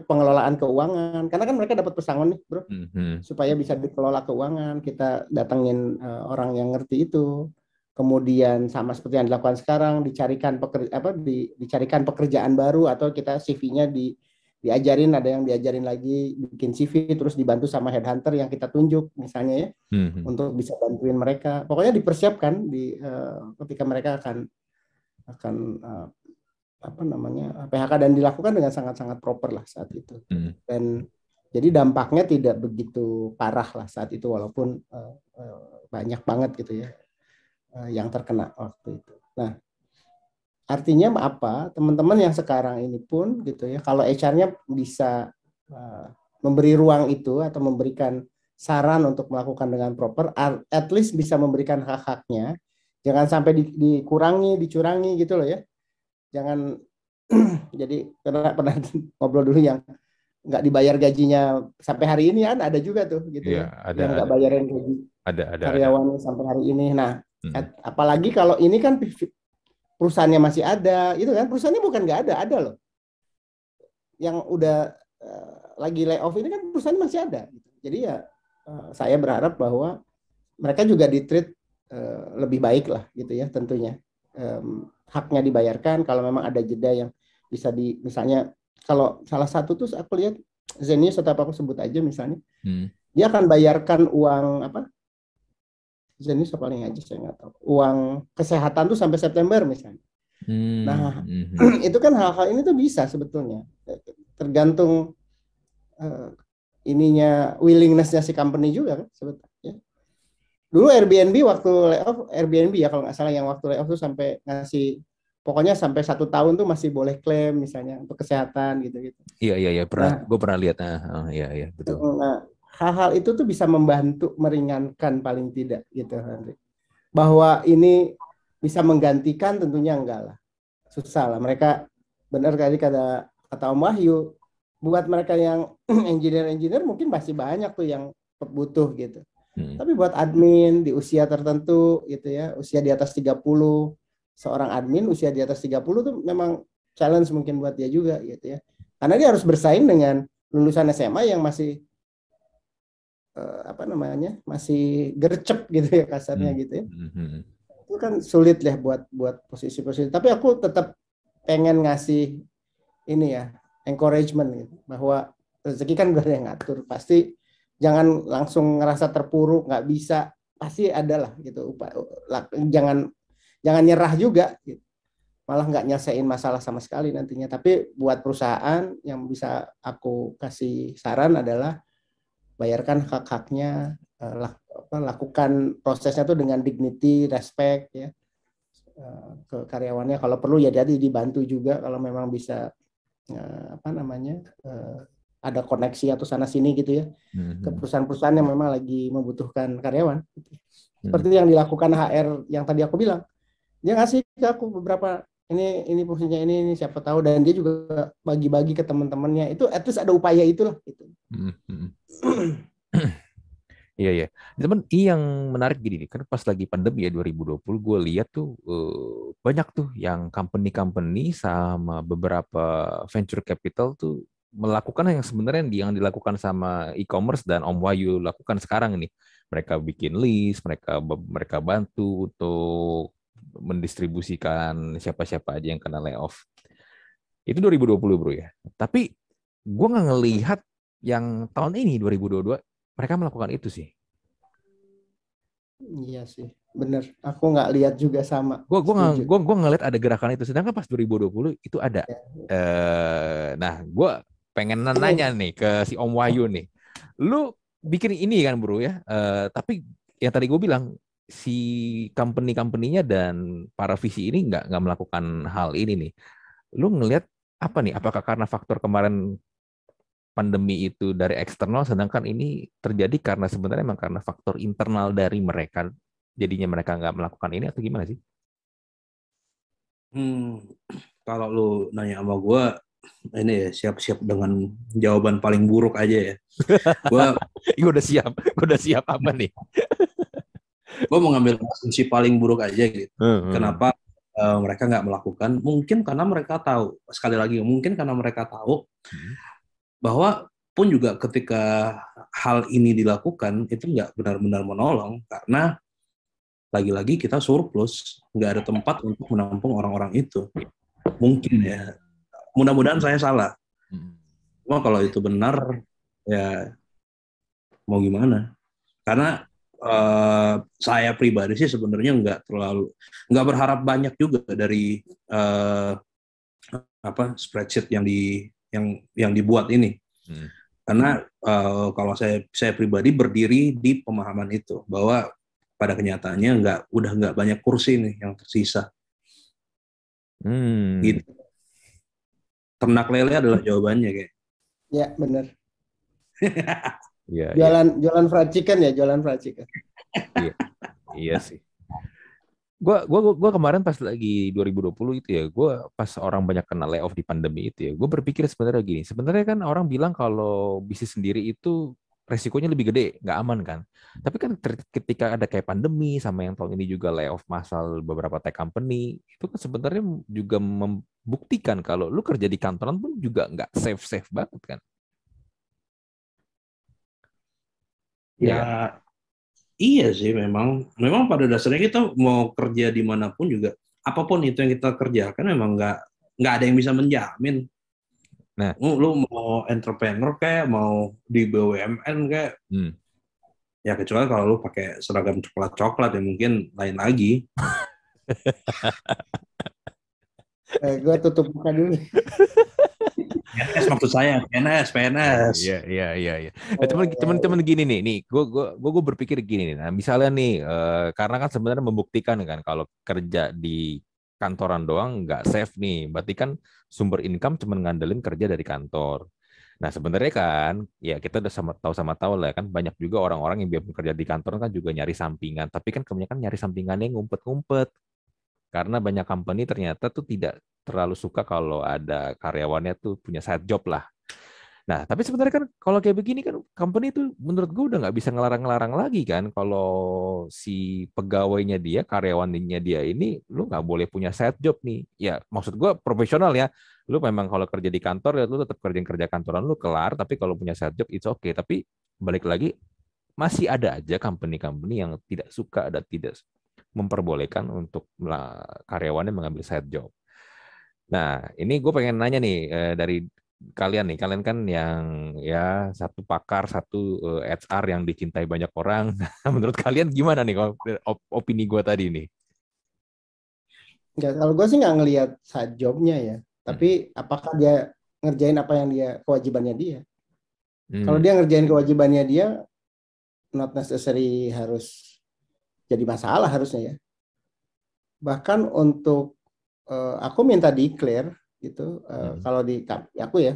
Speaker 3: pengelolaan keuangan, karena kan mereka dapat pesangon nih bro, supaya bisa dikelola keuangan, kita datengin orang yang ngerti itu. Kemudian sama seperti yang dilakukan sekarang, dicarikan pekerjaan baru, atau kita CV-nya diajarin, ada yang diajarin lagi bikin CV, terus dibantu sama headhunter yang kita tunjuk misalnya ya, untuk bisa bantuin mereka. Pokoknya dipersiapkan ketika mereka akan PHK, dan dilakukan dengan sangat-sangat proper lah saat itu. Dan jadi dampaknya tidak begitu parah lah saat itu, walaupun banyak banget gitu ya yang terkena waktu itu. Nah, artinya apa? Teman-teman yang sekarang ini pun gitu ya, kalau HR-nya bisa memberi ruang itu atau memberikan saran untuk melakukan dengan proper, at least bisa memberikan hak-haknya. Jangan sampai dikurangi, dicurangi gitu loh ya. Jangan jadi pernah ngobrol dulu yang nggak dibayar gajinya sampai hari ini kan ada juga tuh gitu ya, yang nggak bayarin gaji karyawannya sampai hari ini. Nah, apalagi kalau ini kan perusahaannya masih ada, itu kan perusahaannya bukan nggak ada loh. Yang udah lagi layoff ini kan perusahaan masih ada. Jadi ya saya berharap bahwa mereka juga di-treat lebih baik lah gitu ya tentunya. Haknya dibayarkan kalau memang ada jeda yang bisa misalnya kalau salah satu tuh aku lihat Zenius atau apa aku sebut aja misalnya, dia akan bayarkan uang apa? Zenius paling aja saya nggak tahu. Uang kesehatan tuh sampai September misalnya. Nah, itu kan hal-hal ini tuh bisa sebetulnya. Tergantung ininya willingness-nya si company juga kan sebetulnya. Dulu Airbnb waktu layoff, Airbnb ya kalau nggak salah yang waktu layoff tuh sampai ngasih pokoknya sampai 1 tahun tuh masih boleh klaim misalnya untuk kesehatan gitu-gitu.
Speaker 2: Iya pernah, gue pernah lihat. Iya betul.
Speaker 3: Nah, hal-hal itu tuh bisa membantu meringankan paling tidak gitu Henry. Bahwa ini bisa menggantikan tentunya enggak lah, susah lah. Mereka benar kali kata Om Wahyu, buat mereka yang engineer mungkin masih banyak tuh yang butuh gitu. Tapi buat admin di usia tertentu gitu ya, usia di atas 30, seorang admin usia di atas 30 tuh memang challenge mungkin buat dia juga gitu ya. Karena dia harus bersaing dengan lulusan SMA yang masih masih gercep gitu ya kasarnya gitu ya. Itu kan sulit lah buat posisi-posisi. Tapi aku tetap pengen ngasih ini ya, encouragement gitu, bahwa rezeki kan gak ada yang ngatur. Pasti jangan langsung ngerasa terpuruk, nggak bisa, pasti ada lah gitu. Jangan nyerah juga gitu. Malah nggak nyelesain masalah sama sekali nantinya. Tapi buat perusahaan yang bisa aku kasih saran adalah bayarkan hak-haknya, lakukan prosesnya tuh dengan dignity, respect ya ke karyawannya. Kalau perlu ya jadi dibantu juga kalau memang bisa ada koneksi atau sana sini gitu ya ke perusahaan-perusahaan yang memang lagi membutuhkan karyawan. Seperti yang dilakukan HR yang tadi aku bilang, dia ngasih ke aku beberapa ini fungsinya ini siapa tahu, dan dia juga bagi-bagi ke teman-temannya. Itu at least ada upaya itulah gitu.
Speaker 2: Iya. Teman, yang menarik gini nih, kan pas lagi pandemi ya 2020, gue lihat tuh banyak tuh yang company sama beberapa venture capital tuh melakukan yang sebenarnya yang dilakukan sama e-commerce dan Om Wahyu lakukan sekarang ini. Mereka bikin list, mereka bantu untuk mendistribusikan siapa-siapa aja yang kena layoff. Itu 2020 bro ya. Tapi gue nggak ngelihat yang tahun ini 2022 mereka melakukan itu sih.
Speaker 3: Iya sih, bener. Aku nggak lihat juga sama.
Speaker 2: Gue ngelihat ada gerakan itu. Sedangkan pas 2020 itu ada. Ya. Nah, gue pengen nanya nih ke si Om Wahyu nih. Lu bikin ini kan bro ya. Tapi yang tadi gue bilang si company-nya dan para visi ini nggak melakukan hal ini nih. Lu ngelihat apa nih? Apakah karena faktor kemarin pandemi itu dari eksternal, sedangkan ini terjadi karena sebenarnya memang karena faktor internal dari mereka, jadinya mereka nggak melakukan ini, atau gimana sih?
Speaker 1: Kalau lu nanya sama gue, ini ya siap-siap dengan jawaban paling buruk aja ya. Gue
Speaker 2: udah siap apa nih?
Speaker 1: Gue mau ngambil asumsi paling buruk aja gitu. Kenapa mereka nggak melakukan? Mungkin karena mereka tahu, sekali lagi mungkin karena mereka tahu bahwa pun juga ketika hal ini dilakukan itu nggak benar-benar menolong, karena lagi-lagi kita surplus, nggak ada tempat untuk menampung orang-orang itu. Mungkin ya, mudah-mudahan saya salah. Cuma kalau itu benar ya mau gimana? Karena saya pribadi sih sebenarnya nggak berharap banyak juga dari spreadsheet yang dibuat ini. Karena kalau saya pribadi berdiri di pemahaman itu bahwa pada kenyataannya udah nggak banyak kursi nih yang tersisa. Gitu. Ternak lele adalah jawabannya kayak.
Speaker 3: Ya, benar.
Speaker 2: Iya,
Speaker 3: jualan fried chicken ya, jualan fried chicken.
Speaker 2: Iya sih. Gua kemarin pas lagi 2020 itu ya, gua pas orang banyak kena layoff di pandemi itu ya, gue berpikir sebenarnya gini, sebenarnya kan orang bilang kalau bisnis sendiri itu resikonya lebih gede, nggak aman kan. Tapi kan ketika ada kayak pandemi sama yang tahun ini juga layoff massal beberapa tech company, itu kan sebenarnya juga membuktikan kalau lu kerja di kantoran pun juga nggak safe banget kan.
Speaker 1: Ya,
Speaker 2: kan?
Speaker 1: iya sih memang pada dasarnya kita mau kerja dimanapun juga apapun itu yang kita kerjakan memang nggak ada yang bisa menjamin.
Speaker 2: Nah,
Speaker 1: lu mau entrepreneur kayak mau di BUMN kayak ya kecuali kalau lu pakai seragam coklat ya mungkin lain lagi.
Speaker 3: Gue tutup buka dulu.
Speaker 1: PNS maksud saya, PNS.
Speaker 2: Iya. Teman-teman gini nih, gue berpikir gini nih. Nah, misalnya nih, karena kan sebenarnya membuktikan kan kalau kerja di kantoran doang nggak safe nih, berarti kan sumber income cuma ngandelin kerja dari kantor. Nah, sebenarnya kan, ya kita udah tahu lah kan banyak juga orang-orang yang biarpun kerja di kantor kan juga nyari sampingan, tapi kan kebanyakan nyari sampingannya ngumpet-ngumpet. Karena banyak company ternyata tuh tidak terlalu suka kalau ada karyawannya tuh punya side job lah. Nah, tapi sebenarnya kan kalau kayak begini kan company itu menurut gue udah nggak bisa ngelarang-ngelarang lagi kan kalau si pegawainya dia, karyawannya dia ini lu nggak boleh punya side job nih. Ya, maksud gue profesional ya. Lu memang kalau kerja di kantor ya lu tetap kerja kantoran lu kelar, tapi kalau punya side job it's okay. Tapi balik lagi masih ada aja company-company yang tidak suka dan tidak memperbolehkan untuk karyawannya mengambil side job. Nah, ini gue pengen nanya nih dari kalian nih, kalian kan yang ya satu pakar, satu HR yang dicintai banyak orang. Menurut kalian gimana nih opini gue tadi nih?
Speaker 3: Enggak, kalau gue sih nggak ngelihat side jobnya ya. Tapi apakah dia ngerjain apa yang dia kewajibannya dia? Kalau dia ngerjain kewajibannya dia, not necessary harus jadi masalah harusnya ya. Bahkan untuk aku minta declare gitu. Kalau di aku ya,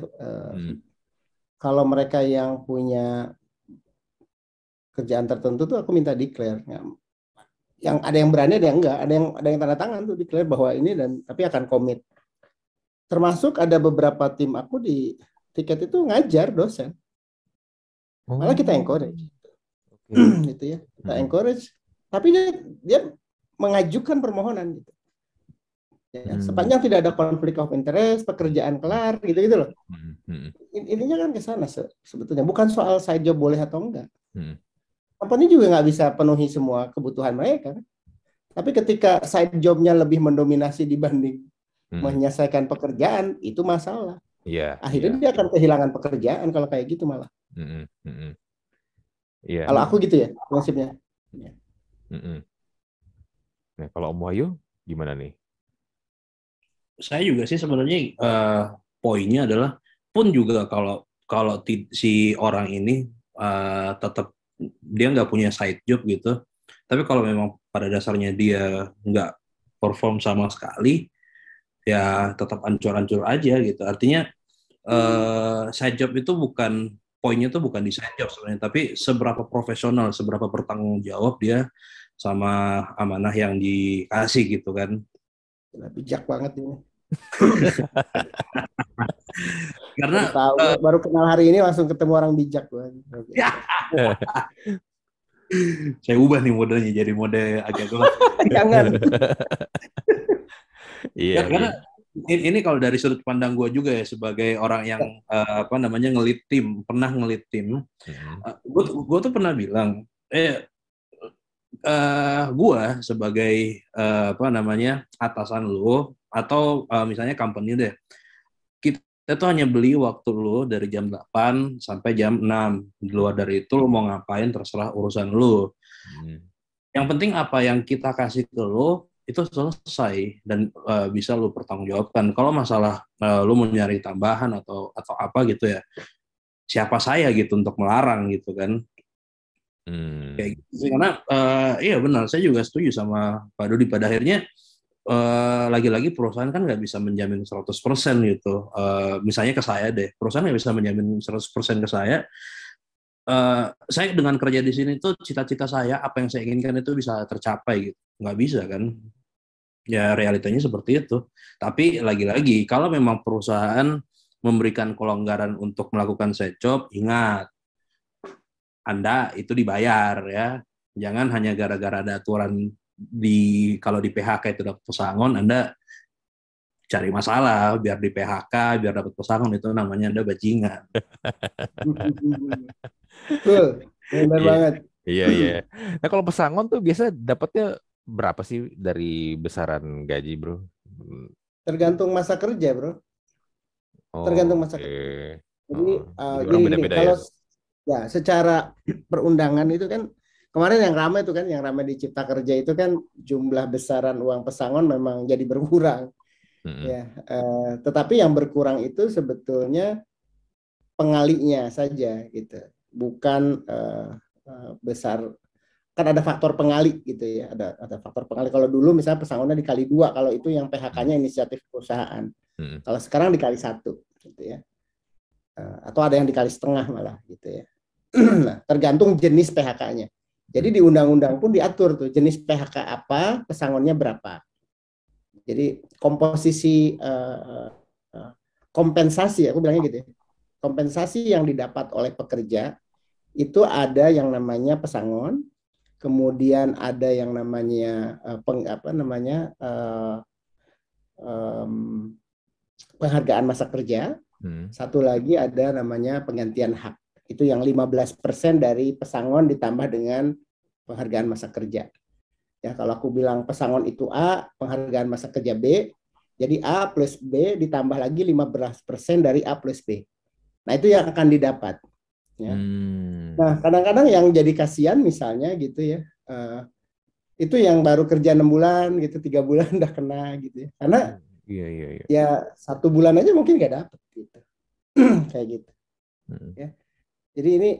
Speaker 3: kalau mereka yang punya kerjaan tertentu tuh aku minta declare. Yang ada yang berani, ada yang enggak, ada yang tanda tangan tuh declare bahwa ini dan tapi akan komit. Termasuk ada beberapa tim aku di tiket itu ngajar dosen. Malah kita encourage. Gitu ya. Kita encourage. Tapi dia mengajukan permohonan gitu. Ya, sepanjang tidak ada konflik of interest, pekerjaan kelar, gitu-gitu loh. Intinya kan ke sana sebetulnya. Bukan soal side job boleh atau enggak. Company juga nggak bisa penuhi semua kebutuhan mereka. Tapi ketika side jobnya lebih mendominasi dibanding menyelesaikan pekerjaan, itu masalah. Akhirnya dia akan kehilangan pekerjaan kalau kayak gitu malah. Kalau aku gitu ya prinsipnya.
Speaker 2: Nah, kalau Om Wahyu gimana nih?
Speaker 1: Saya juga sih sebenarnya poinnya adalah pun juga kalau si orang ini tetap dia nggak punya side job gitu, tapi kalau memang pada dasarnya dia nggak perform sama sekali, ya tetap ancur-ancur aja gitu. Artinya side job itu poinnya tuh bukan di side job sebenarnya, tapi seberapa profesional, seberapa bertanggung jawab dia sama amanah yang dikasih gitu kan.
Speaker 3: Bijak banget ini.
Speaker 1: Karena
Speaker 3: baru kenal hari ini langsung ketemu orang bijak.
Speaker 1: Saya ubah nih modenya jadi mode agak gelap.
Speaker 3: Jangan.
Speaker 1: Iya. Karena ini kalau dari sudut pandang gue juga ya sebagai orang yang ngelit tim, pernah ngelit tim. Gue tuh pernah bilang, gue sebagai atasan lo atau misalnya company deh, kita tuh hanya beli waktu lo dari jam 8 sampai jam 6. Di luar dari itu lo mau ngapain terserah urusan lo. Yang penting apa yang kita kasih ke lo itu selesai dan bisa lo pertanggungjawabkan. Kalau masalah lo mau nyari tambahan atau apa gitu ya, siapa saya gitu untuk melarang gitu kan. Kayak gitu. Karena iya benar, saya juga setuju sama Pak Dodi pada akhirnya lagi-lagi perusahaan kan nggak bisa menjamin 100% gitu. Misalnya ke saya deh, perusahaan nggak bisa menjamin 100% ke saya. Saya dengan kerja di sini tuh cita-cita saya, apa yang saya inginkan itu bisa tercapai gitu. Nggak bisa kan? Ya realitanya seperti itu. Tapi lagi-lagi, kalau memang perusahaan memberikan kelonggaran untuk melakukan side job, ingat, Anda itu dibayar ya. Jangan hanya gara-gara ada aturan kalau di PHK itu dapat pesangon, Anda cari masalah biar di PHK, biar dapat pesangon, itu namanya Anda bajingan.
Speaker 3: Betul, benar banget.
Speaker 2: Iya. Nah kalau pesangon tuh biasa dapatnya berapa sih dari besaran gaji, bro?
Speaker 3: Tergantung masa kerja, bro. Tergantung masa kerja. Jadi,
Speaker 2: Jadi orang
Speaker 3: gini,
Speaker 2: beda-beda
Speaker 3: kalau
Speaker 2: ya.
Speaker 3: ya secara perundangan itu kan kemarin yang ramai itu kan, yang ramai di Cipta Kerja itu kan jumlah besaran uang pesangon memang jadi berkurang. Ya, tetapi yang berkurang itu sebetulnya pengalinya saja gitu, bukan besar. Kan ada faktor pengali gitu ya, ada faktor pengali. Kalau dulu misalnya pesangonnya dikali 2, kalau itu yang PHK-nya inisiatif perusahaan. Kalau sekarang dikali 1 gitu ya. Atau ada yang dikali setengah malah gitu ya. Nah, tergantung jenis PHK-nya. Jadi di undang-undang pun diatur tuh jenis PHK apa, pesangonnya berapa. Jadi komposisi kompensasi, aku bilangnya gitu ya. Kompensasi yang didapat oleh pekerja itu ada yang namanya pesangon, kemudian ada yang namanya penghargaan masa kerja. Satu lagi ada namanya penggantian hak. Itu yang 15% dari pesangon ditambah dengan penghargaan masa kerja. Ya, kalau aku bilang pesangon itu A, penghargaan masa kerja B, jadi A plus B ditambah lagi 15% dari A plus B. Nah, itu yang akan didapat. Ya. Nah, kadang-kadang yang jadi kasihan misalnya gitu ya, itu yang baru kerja 6 bulan gitu, 3 bulan udah kena gitu ya. Karena ya 1 bulan aja mungkin nggak dapet gitu. Kayak gitu. Ya. Jadi ini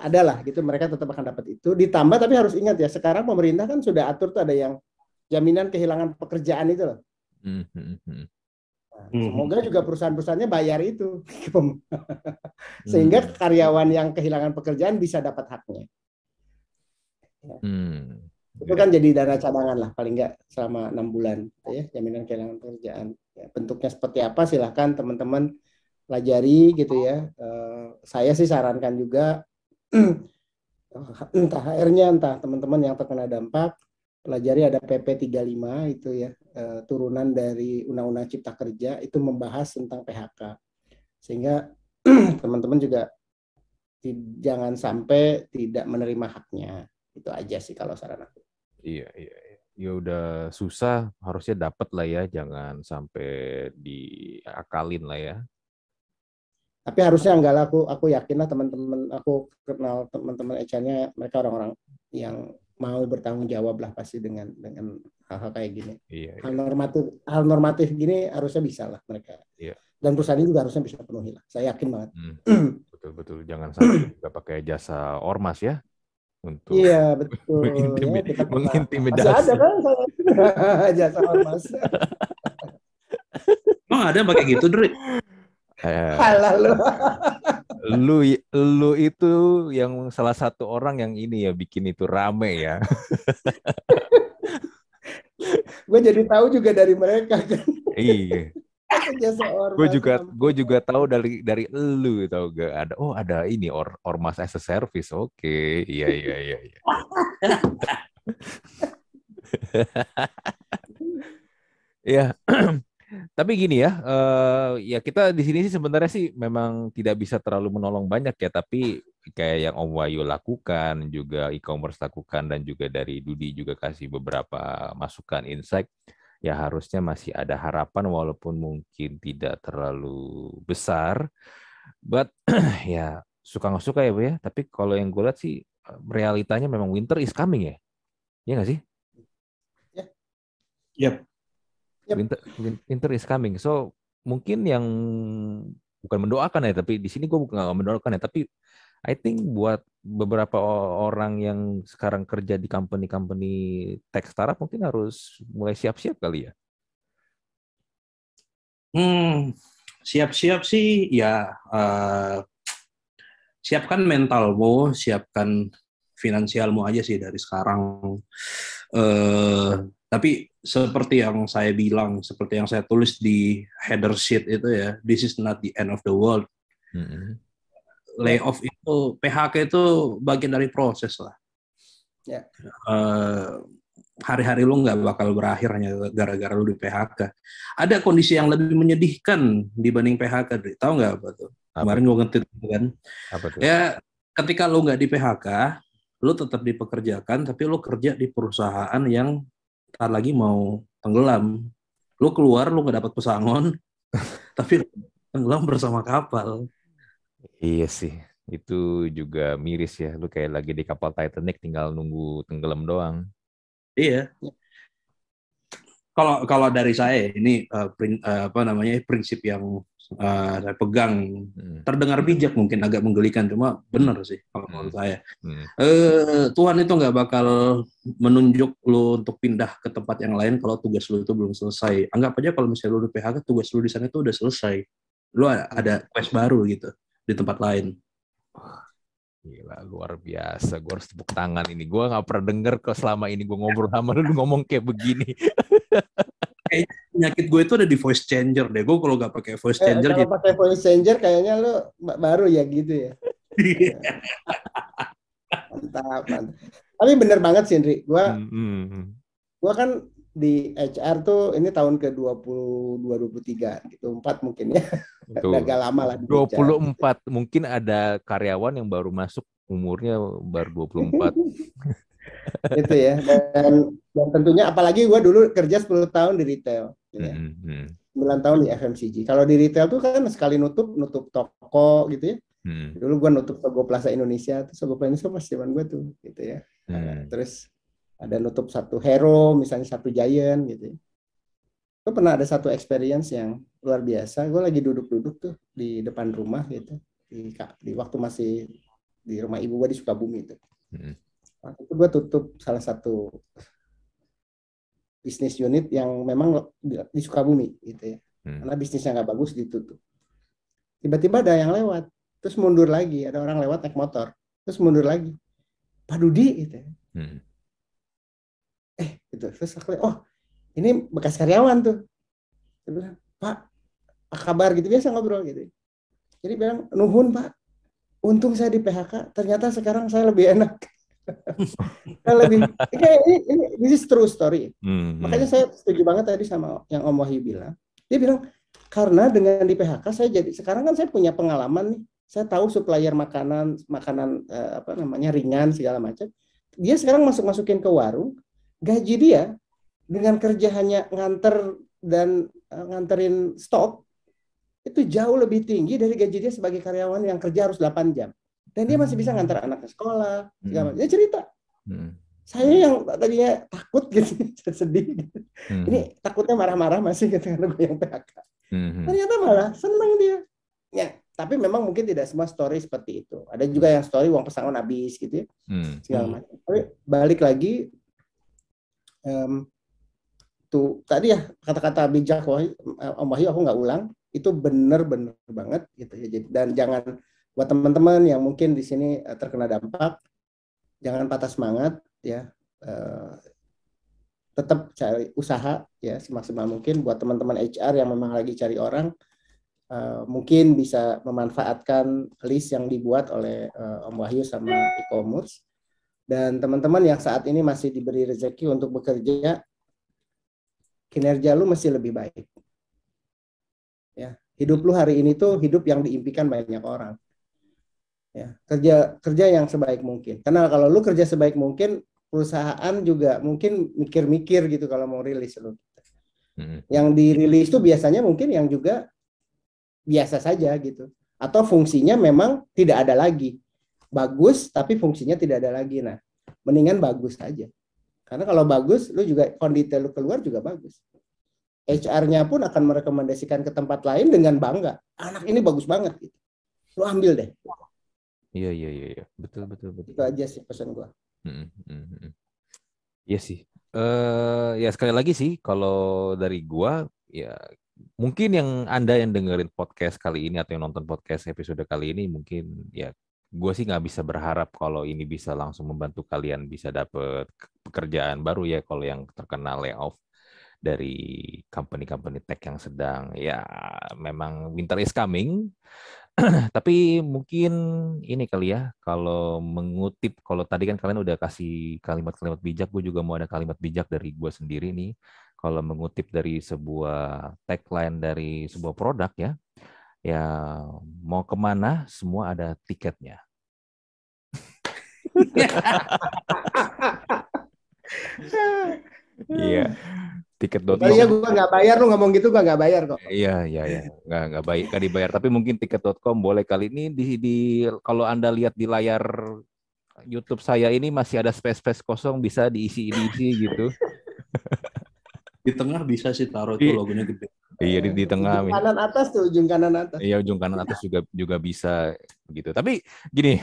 Speaker 3: adalah gitu, mereka tetap akan dapat itu. Ditambah, tapi harus ingat ya, sekarang pemerintah kan sudah atur tuh ada yang jaminan kehilangan pekerjaan itu loh. Nah, semoga juga perusahaan-perusahaannya bayar itu. Sehingga karyawan yang kehilangan pekerjaan bisa dapat haknya. Ya. Itu kan jadi dana cadangan lah paling nggak selama 6 bulan ya, jaminan kehilangan pekerjaan. Ya, bentuknya seperti apa silahkan teman-teman pelajari gitu ya. Saya sih sarankan juga entah HR-nya, entah teman-teman yang terkena dampak, pelajari ada PP 35 itu ya, turunan dari Undang-Undang Cipta Kerja, itu membahas tentang PHK. Sehingga teman-teman juga jangan sampai tidak menerima haknya. Itu aja sih kalau saran aku.
Speaker 2: Iya. Ya udah susah, harusnya dapat lah ya, jangan sampai diakalin lah ya.
Speaker 3: Tapi harusnya enggak lah, aku yakin lah teman-teman, aku kenal teman-teman HR-nya, mereka orang-orang yang mau bertanggung jawab lah pasti dengan hal-hal kayak gini.
Speaker 2: Iya.
Speaker 3: Hal normatif gini harusnya bisa lah mereka.
Speaker 2: Iya.
Speaker 3: Dan perusahaan ini juga harusnya bisa penuhi lah. Saya yakin banget.
Speaker 2: Betul. Jangan sampai juga pakai jasa ormas ya. Untuk
Speaker 3: iya, betul.
Speaker 2: mengintimidasi.
Speaker 3: Masih ada kan jasa ormas.
Speaker 1: Emang ada pakai gitu, Dri?
Speaker 3: Halal
Speaker 2: lu itu yang salah satu orang yang ini ya bikin itu rame ya.
Speaker 3: Gue jadi tahu juga dari mereka kan.
Speaker 2: Iya. Gue juga tahu dari lu tahu gak ada ini ormas as a service. Oke. Iya. Ya. Tapi gini ya, ya kita di sini sih sebenarnya sih memang tidak bisa terlalu menolong banyak ya, tapi kayak yang Om Wahyu lakukan, juga e-commerce lakukan, dan juga dari Dudi juga kasih beberapa masukan, insight, ya harusnya masih ada harapan walaupun mungkin tidak terlalu besar, but ya suka nggak suka ya Bu ya, tapi kalau yang gue lihat sih realitanya memang winter is coming ya, ya nggak sih?
Speaker 1: Yep.
Speaker 2: Winter is coming. So mungkin yang bukan mendoakan ya, tapi di sini gue bukan nggak mendoakan ya, tapi I think buat beberapa orang yang sekarang kerja di company-company tech startup mungkin harus mulai siap-siap kali ya?
Speaker 1: Siap-siap sih ya, siapkan mentalmu, siapkan finansialmu aja sih dari sekarang. Tapi seperti yang saya bilang, seperti yang saya tulis di header sheet itu ya, this is not the end of the world. Layoff itu, PHK itu bagian dari proses lah. Hari-hari lu nggak bakal berakhir hanya gara-gara lu di PHK. Ada kondisi yang lebih menyedihkan dibanding PHK, Dri. Tahu nggak apa tuh? Kemarin gue ngetit kan.
Speaker 2: Apa tuh?
Speaker 1: Ya, ketika lu nggak di PHK, lu tetap dipekerjakan, tapi lu kerja di perusahaan yang ntar lagi mau tenggelam. Lu keluar, lu nggak dapat pesangon, tapi tenggelam bersama kapal.
Speaker 2: Iya sih, itu juga miris ya. Lu kayak lagi di kapal Titanic, tinggal nunggu tenggelam doang.
Speaker 1: Iya. Kalau dari saya ini prinsip yang saya pegang, terdengar bijak mungkin agak menggelikan, cuma benar sih kalau menurut saya. Tuhan itu nggak bakal menunjuk lu untuk pindah ke tempat yang lain kalau tugas lu itu belum selesai. Anggap aja kalau misalnya lu di PHK, tugas lu di sana itu udah selesai, lu ada quest baru gitu di tempat lain.
Speaker 2: Gila, luar biasa. Gue harus tepuk tangan ini. Gue nggak pernah denger kok selama ini gue ngobrol sama lu ngomong kayak begini.
Speaker 1: Kayaknya penyakit gue itu ada di voice changer deh. Gue kalau nggak pakai voice changer
Speaker 3: kalau pakai voice changer kayaknya lu baru ya gitu ya. Mantap. Tapi bener banget sih, Indri. Gua kan di HR tuh ini tahun ke-23 gitu, 4 mungkin ya. Agak lama lah.
Speaker 2: 24. Mungkin ada karyawan yang baru masuk umurnya baru 24.
Speaker 3: Itu ya. Dan tentunya apalagi gue dulu kerja 10 tahun di retail gitu ya. 9 tahun di FMCG. Kalau di retail tuh kan sekali nutup toko gitu ya. Dulu gue nutup Sogo Plaza Indonesia, tuh Sogo Plaza Indonesia pas zaman gue tuh gitu ya. Terus ada nutup satu Hero, misalnya satu Giant gitu ya. Gue pernah ada satu experience yang luar biasa. Gue lagi duduk-duduk tuh di depan rumah gitu. Di waktu masih di rumah ibu gue di Sukabumi itu. Waktu itu gue tutup salah satu bisnis unit yang memang di Sukabumi gitu ya. Karena bisnisnya nggak bagus, ditutup. Tiba-tiba ada yang lewat, terus mundur lagi. Ada orang lewat naik motor, terus mundur lagi. Pak Dudi gitu ya. Gitu. Terus aku lihat, oh ini bekas karyawan tuh. Dia bilang, Pak, apa kabar gitu, biasa ngobrol gitu. Jadi bilang, nuhun Pak, untung saya di PHK, ternyata sekarang saya lebih enak. ini this is true story. Makanya saya setuju banget tadi sama yang Om Wahyu bilang. Dia bilang, karena dengan di PHK saya jadi, sekarang kan saya punya pengalaman nih. Saya tahu supplier makanan ringan segala macam. Dia sekarang masukin ke warung, gaji dia dengan kerja hanya nganterin stok itu jauh lebih tinggi dari gaji dia sebagai karyawan yang kerja harus 8 jam. Dan dia masih bisa ngantar anaknya sekolah, segala macam. Dia cerita. Saya yang tadinya takut gitu, sedih gitu. Ini takutnya marah-marah masih gitu karena gue yang PHK. Ternyata malah senang dia. Ya, tapi memang mungkin tidak semua story seperti itu. Ada juga yang story uang pesangon habis gitu ya. Segala macam. Tapi balik lagi tuh tadi ya kata-kata bijak Om Wahyu aku nggak ulang, itu benar-benar banget gitu ya. Dan jangan, buat teman-teman yang mungkin di sini terkena dampak, jangan patah semangat ya, tetap cari usaha ya semaksimal mungkin. Buat teman-teman HR yang memang lagi cari orang, mungkin bisa memanfaatkan list yang dibuat oleh Om Wahyu sama e-commerce. Dan teman-teman yang saat ini masih diberi rezeki untuk bekerja, kinerja lu mesti lebih baik. Ya, hidup lu hari ini tuh hidup yang diimpikan banyak orang. Ya, kerja yang sebaik mungkin. Karena kalau lu kerja sebaik mungkin, perusahaan juga mungkin mikir-mikir gitu kalau mau rilis lu. Yang dirilis itu biasanya mungkin yang juga biasa saja gitu. Atau fungsinya memang tidak ada lagi. Bagus tapi fungsinya tidak ada lagi. Nah, mendingan bagus aja. Karena kalau bagus, lu juga kondisi lu keluar juga bagus. HR-nya pun akan merekomendasikan ke tempat lain dengan bangga. Anak ini bagus banget gitu. Lu ambil deh.
Speaker 2: Iya. Betul.
Speaker 3: Itu aja sih pesan gue.
Speaker 2: Iya sih. Ya sekali lagi sih, kalau dari gua, ya mungkin yang Anda yang dengerin podcast kali ini atau yang nonton podcast episode kali ini, mungkin ya gua sih nggak bisa berharap kalau ini bisa langsung membantu kalian bisa dapet pekerjaan baru ya kalau yang terkena layoff dari company-company tech yang sedang, ya memang winter is coming. Tapi mungkin ini kali ya, kalau mengutip, kalau tadi kan kalian udah kasih kalimat-kalimat bijak, gue juga mau ada kalimat bijak dari gue sendiri nih. Kalau mengutip dari sebuah tagline dari sebuah produk ya, ya mau kemana semua ada tiketnya. Iya. Tiket.com.
Speaker 3: Iya, gue nggak bayar, lu ngomong gitu gue nggak bayar kok.
Speaker 2: Iya, nggak baik, nggak dibayar. Tapi mungkin tiket.com boleh kali ini kalau Anda lihat di layar YouTube saya ini masih ada space kosong, bisa diisi gitu.
Speaker 1: Di tengah bisa sih taruh tuh logonya gede.
Speaker 2: Iya di tengah.
Speaker 3: Ujung kanan atas tuh, ujung kanan atas.
Speaker 2: Iya, ujung kanan atas juga bisa gitu. Tapi gini,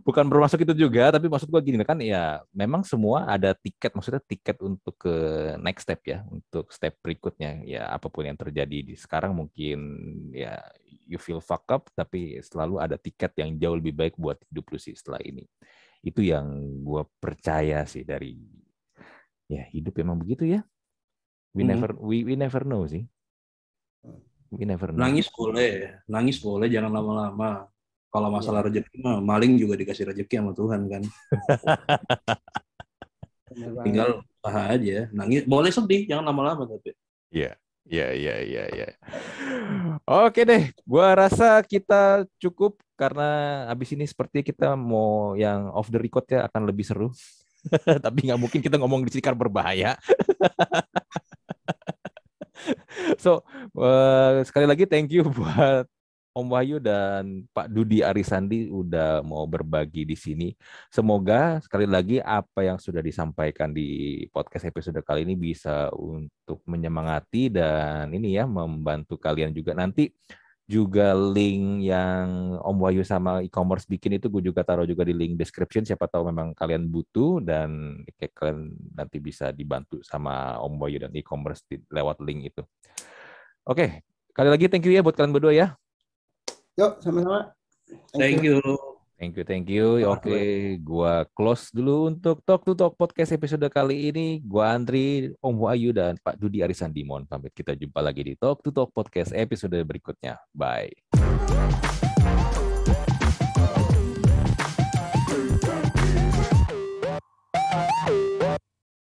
Speaker 2: bukan bermaksud itu juga, tapi maksud gua gini kan, ya memang semua ada tiket, maksudnya tiket untuk ke next step ya, untuk step berikutnya. Ya apapun yang terjadi di sekarang, mungkin ya you feel fuck up, tapi selalu ada tiket yang jauh lebih baik buat hidup lu sih setelah ini. Itu yang gua percaya sih dari ya hidup emang begitu ya. We never know sih. We never know.
Speaker 1: Nangis boleh, jangan lama-lama. Kalau masalah rezeki mah maling juga dikasih rezeki sama Tuhan kan. Tinggal usaha aja. Nangis boleh, sedih, jangan lama-lama tapi.
Speaker 2: Iya. Oke deh, gua rasa kita cukup karena abis ini seperti kita mau yang off the record ya, akan lebih seru. Tapi nggak mungkin kita ngomong di sini berbahaya. So, sekali lagi thank you buat Om Wahyu dan Pak Dudi Arisandi udah mau berbagi di sini. Semoga sekali lagi apa yang sudah disampaikan di podcast episode kali ini bisa untuk menyemangati dan ini ya membantu kalian juga. Nanti juga link yang Om Wahyu sama e-commerce bikin itu gue juga taruh juga di link description, siapa tahu memang kalian butuh dan kayak kalian nanti bisa dibantu sama Om Wahyu dan e-commerce lewat link itu. Oke, kali lagi thank you ya buat kalian berdua ya.
Speaker 3: Yuk, sama-sama.
Speaker 1: Thank you.
Speaker 2: Thank you. Oke, gua close dulu untuk Talk to Talk podcast episode kali ini. Gua Andri, Om Wahyu dan Pak Dudi Arisandi mohon pamit. Kita jumpa lagi di Talk to Talk podcast episode berikutnya. Bye.